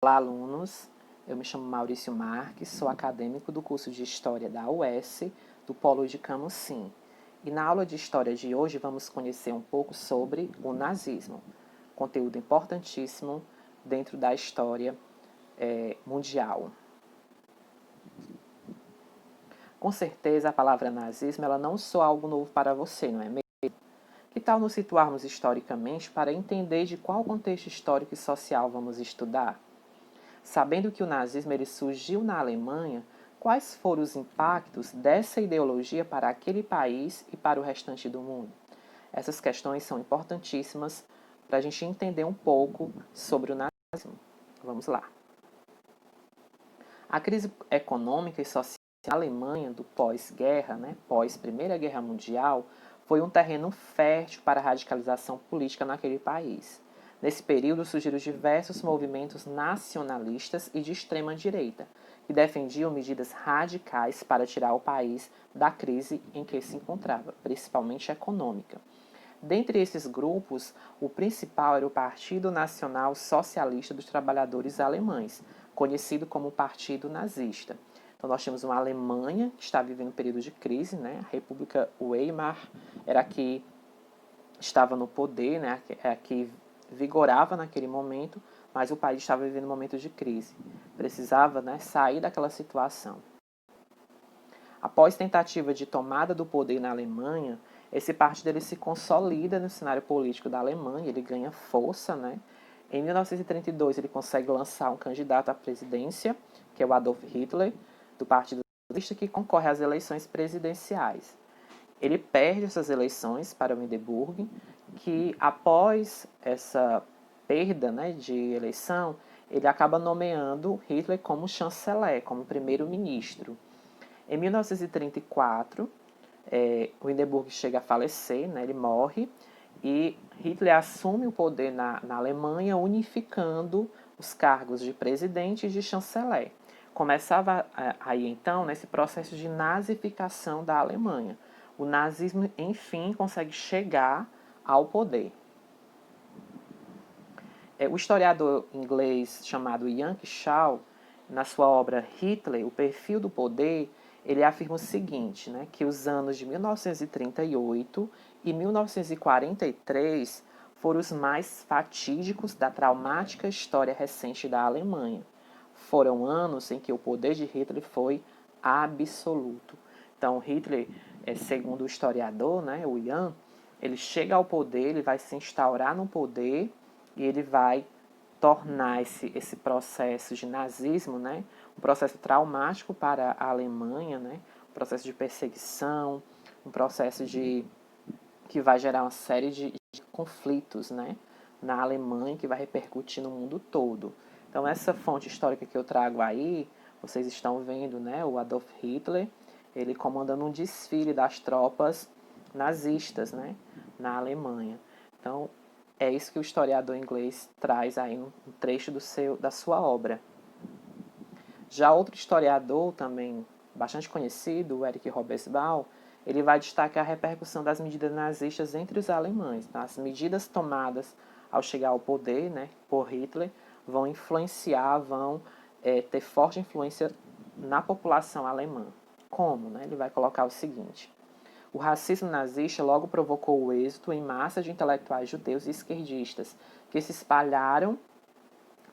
Olá, alunos. Eu me chamo Maurício Marques, sou acadêmico do curso de História da UES, do Polo de Camusim. E na aula de História de hoje vamos conhecer um pouco sobre o nazismo, conteúdo importantíssimo dentro da história mundial. Com certeza a palavra nazismo ela não soa algo novo para você, não é mesmo? Que tal nos situarmos historicamente para entender de qual contexto histórico e social vamos estudar? Sabendo que o nazismo ele surgiu na Alemanha, quais foram os impactos dessa ideologia para aquele país e para o restante do mundo? Essas questões são importantíssimas para a gente entender um pouco sobre o nazismo. Vamos lá. A crise econômica e social na Alemanha do pós-guerra, pós Primeira Guerra Mundial, foi um terreno fértil para a radicalização política naquele país. Nesse período surgiram diversos movimentos nacionalistas e de extrema direita, que defendiam medidas radicais para tirar o país da crise em que se encontrava, principalmente econômica. Dentre esses grupos, o principal era o Partido Nacional Socialista dos Trabalhadores Alemães, conhecido como Partido Nazista. Então, nós temos uma Alemanha que está vivendo um período de crise, a República Weimar era a que estava no poder, a que vigorava naquele momento, mas o país estava vivendo um momento de crise. Precisava sair daquela situação. Após tentativa de tomada do poder na Alemanha, esse partido ele se consolida no cenário político da Alemanha, ele ganha força, Em 1932 ele consegue lançar um candidato à presidência, que é o Adolf Hitler, do Partido Nazista, que concorre às eleições presidenciais. Ele perde essas eleições para o Hindenburg, que após essa perda de eleição, ele acaba nomeando Hitler como chanceler, como primeiro-ministro. Em 1934, o Hindenburg chega a falecer, ele morre, e Hitler assume o poder na Alemanha, unificando os cargos de presidente e de chanceler. Começava aí então nesse processo de nazificação da Alemanha. O nazismo, enfim, consegue chegar ao poder. O historiador inglês chamado Ian Shaw, na sua obra Hitler, o perfil do poder, ele afirma o seguinte, que os anos de 1938 e 1943 foram os mais fatídicos da traumática história recente da Alemanha. Foram anos em que o poder de Hitler foi absoluto. Então, Hitler, segundo o historiador, o Ian, ele chega ao poder, ele vai se instaurar no poder e ele vai tornar esse processo de nazismo, um processo traumático para a Alemanha, um processo de perseguição, um processo que vai gerar uma série de conflitos, na Alemanha, que vai repercutir no mundo todo. Então, essa fonte histórica que eu trago aí, vocês estão vendo, o Adolf Hitler, ele comandando um desfile das tropas nazistas, na Alemanha. Então, é isso que o historiador inglês traz aí um trecho da sua obra. Já outro historiador também bastante conhecido, o Erich Hobsbawm, ele vai destacar a repercussão das medidas nazistas entre os alemães. Tá? As medidas tomadas ao chegar ao poder por Hitler vão influenciar, vão ter forte influência na população alemã. Como? Ele vai colocar o seguinte: o racismo nazista logo provocou o êxito em massa de intelectuais judeus e esquerdistas, que se espalharam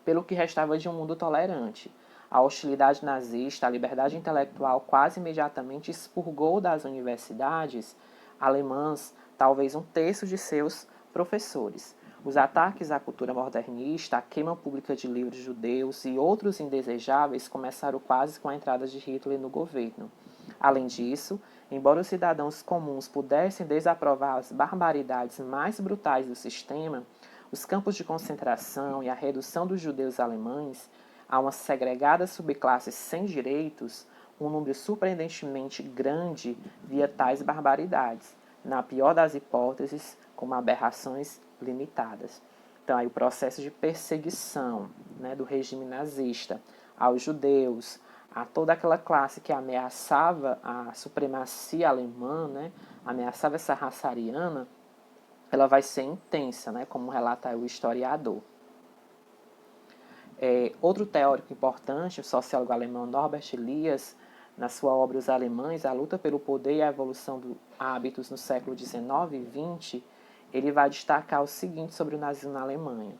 pelo que restava de um mundo tolerante. A hostilidade nazista, a liberdade intelectual quase imediatamente expurgou das universidades alemãs talvez um terço de seus professores. Os ataques à cultura modernista, a queima pública de livros judeus e outros indesejáveis começaram quase com a entrada de Hitler no governo. Além disso, embora os cidadãos comuns pudessem desaprovar as barbaridades mais brutais do sistema, os campos de concentração e a redução dos judeus alemães a uma segregada subclasse sem direitos, um número surpreendentemente grande via tais barbaridades, na pior das hipóteses, como aberrações limitadas. Então, aí o processo de perseguição do regime nazista aos judeus, a toda aquela classe que ameaçava a supremacia alemã, ameaçava essa raça ariana, ela vai ser intensa, como relata o historiador. Outro teórico importante, o sociólogo alemão Norbert Elias, na sua obra Os Alemães, a luta pelo poder e a evolução dos hábitos no século XIX e XX, ele vai destacar o seguinte sobre o nazismo na Alemanha.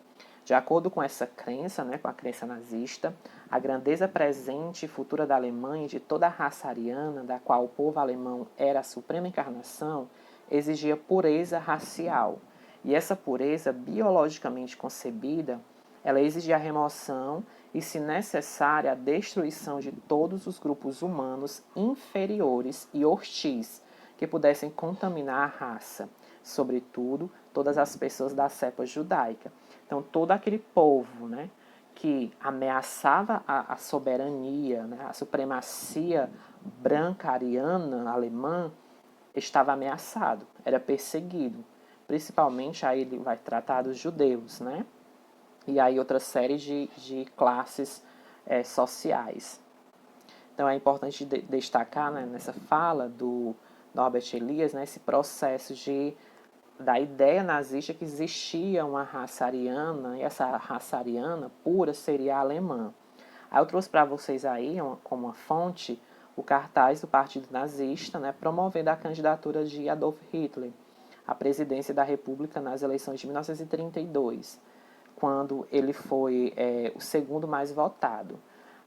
De acordo com essa crença, né, com a crença nazista, a grandeza presente e futura da Alemanha e de toda a raça ariana, da qual o povo alemão era a suprema encarnação, exigia pureza racial. E essa pureza, biologicamente concebida, ela exigia a remoção e, se necessária, a destruição de todos os grupos humanos inferiores e hostis que pudessem contaminar a raça, sobretudo todas as pessoas da cepa judaica. Então, todo aquele povo, né, que ameaçava a soberania, né, a supremacia branca ariana alemã, estava ameaçado, era perseguido. Principalmente aí ele vai tratar dos judeus, né? E aí outra série de classes sociais. Então é importante destacar, né, nessa fala do Norbert Elias, né, esse processo da ideia nazista que existia uma raça ariana, e essa raça ariana pura seria a alemã. Aí eu trouxe para vocês aí, como uma fonte, o cartaz do Partido Nazista, né, promovendo a candidatura de Adolf Hitler à presidência da República nas eleições de 1932, quando ele foi o segundo mais votado.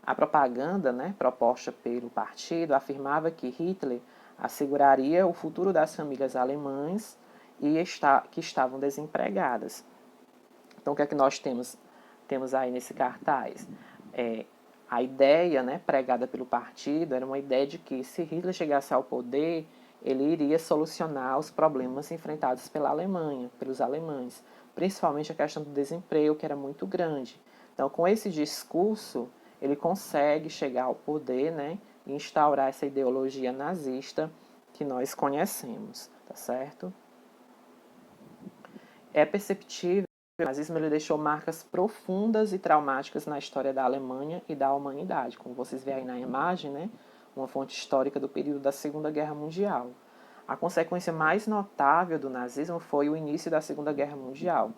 A propaganda, né, proposta pelo partido afirmava que Hitler asseguraria o futuro das famílias alemãs que estavam desempregadas. Então, o que é que nós temos aí nesse cartaz? A ideia, né, pregada pelo partido era uma ideia de que, se Hitler chegasse ao poder, ele iria solucionar os problemas enfrentados pela Alemanha, pelos alemães, principalmente a questão do desemprego, que era muito grande. Então, com esse discurso, ele consegue chegar ao poder, né, e instaurar essa ideologia nazista que nós conhecemos, tá certo? É perceptível que o nazismo ele deixou marcas profundas e traumáticas na história da Alemanha e da humanidade, como vocês veem aí na imagem, né? Uma fonte histórica do período da Segunda Guerra Mundial. A consequência mais notável do nazismo foi o início da Segunda Guerra Mundial.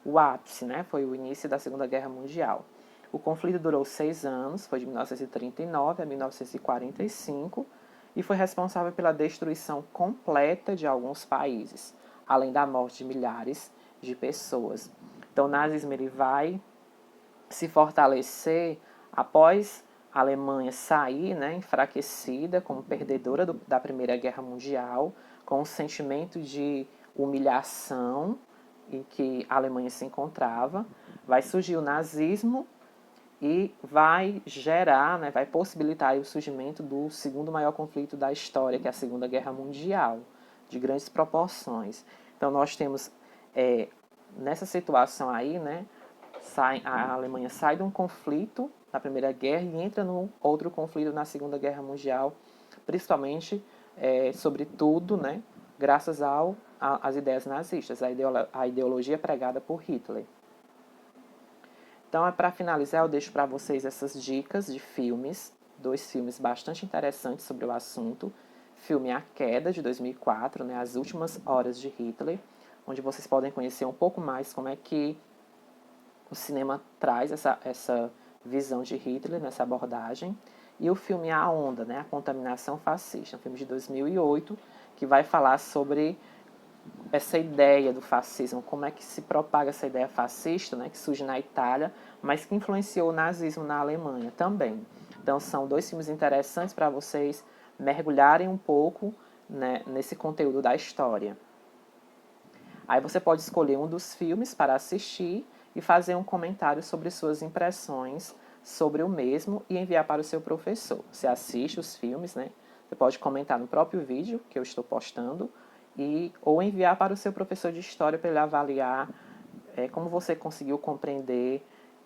O ápice, né, foi o início da Segunda Guerra Mundial. O conflito durou 6 anos, foi de 1939 a 1945, e foi responsável pela destruição completa de alguns países, além da morte de milhares de pessoas. Então, o nazismo ele vai se fortalecer após a Alemanha sair, né, enfraquecida como perdedora da Primeira Guerra Mundial, com um sentimento de humilhação em que a Alemanha se encontrava. Vai surgir o nazismo e vai gerar, né, vai possibilitar o surgimento do segundo maior conflito da história, que é a Segunda Guerra Mundial, de grandes proporções. Então, nós temos, nessa situação aí, né, a Alemanha sai de um conflito na Primeira Guerra e entra num outro conflito na Segunda Guerra Mundial, principalmente, sobretudo, né, graças às ideias nazistas, a ideologia pregada por Hitler. Então, para finalizar, eu deixo para vocês essas dicas de filmes, 2 filmes bastante interessantes sobre o assunto. Filme A Queda, de 2004, né, As Últimas Horas de Hitler, onde vocês podem conhecer um pouco mais como é que o cinema traz essa visão de Hitler, nessa abordagem. E o filme A Onda, né, A Contaminação Fascista, um filme de 2008, que vai falar sobre essa ideia do fascismo, como é que se propaga essa ideia fascista, né, que surge na Itália, mas que influenciou o nazismo na Alemanha também. Então, são 2 filmes interessantes para vocês mergulharem um pouco, né, nesse conteúdo da história. Aí você pode escolher um dos filmes para assistir e fazer um comentário sobre suas impressões sobre o mesmo e enviar para o seu professor. Você assiste os filmes, né? Você pode comentar no próprio vídeo que eu estou postando ou enviar para o seu professor de história para ele avaliar como você conseguiu compreender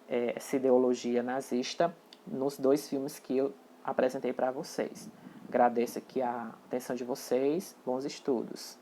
essa ideologia nazista nos 2 filmes que eu apresentei para vocês. Agradeço aqui a atenção de vocês. Bons estudos.